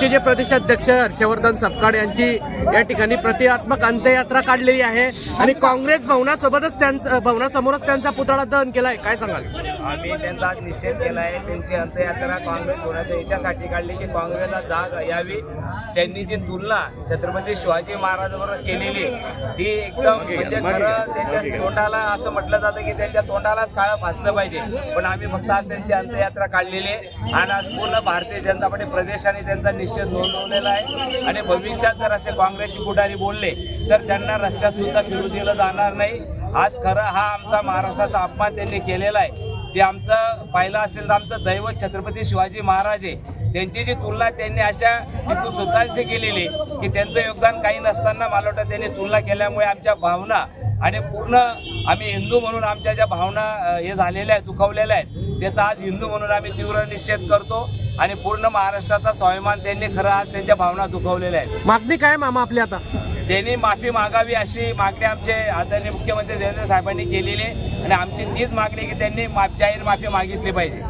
पक्षाचे प्रदेशाध्यक्ष हर्षवर्धन सपकाळ यांची या ठिकाणी प्रतिकात्मक अंत्ययात्रा काढलेली आहे आणि काँग्रेस भवनासमोरच त्यांचा पुतळा दहन केलाय. काय सांगाल? आम्ही त्यांचा आज निषेध केला आहे. त्यांची अंत्ययात्रा काँग्रेस भवनाच्या याच्यासाठी काढली की काँग्रेसला जाग यावी. त्यांनी जी तुलना छत्रपती शिवाजी महाराजांबरोबर केलेली ती एकदम म्हणजे खरं त्यांच्या तोंडाला असं म्हटलं जातं की त्यांच्या तोंडालाच काळं फासलं पाहिजे. पण आम्ही फक्त आज त्यांची अंत्ययात्रा काढलेली आहे आणि आज पूर्ण भारतीय जनता पार्टी प्रदेशाने त्यांचा निषेध नोंदवलेला आहे. आणि भविष्यात जर असे काँग्रेसचे पुढारी बोलले तर त्यांना रस्त्यात सुद्धा फिरू दिलं जाणार नाही. आज खरं हा आमचा महाराष्ट्राचा अपमान त्यांनी केलेला आहे. जे आमचं पाहिलं असेल तर आमचं दैवत छत्रपती शिवाजी महाराज आहे. त्यांची जी तुलना त्यांनी अशा टिपू सुलतानशी केलेली की त्यांचं योगदान काही नसताना मला वाटतं त्यांनी तुलना केल्यामुळे आमच्या भावना आणि पूर्ण आम्ही हिंदू म्हणून आमच्या ज्या भावना हे झालेल्या आहेत दुखावलेल्या आहेत त्याचा आज हिंदू म्हणून आम्ही तीव्र निषेध करतो. आणि पूर्ण महाराष्ट्राचा स्वाभिमान त्यांनी खरं आज त्यांच्या भावना दुखावलेल्या आहेत. मागणी काय मामा आपली आता? त्यांनी माफी मागावी अशी मागणी आमचे आदरणीय मुख्यमंत्री देवेंद्र साहेबांनी केलेली आहे आणि आमची तीच मागणी की त्यांनी जाहीर माफी मागितली पाहिजे.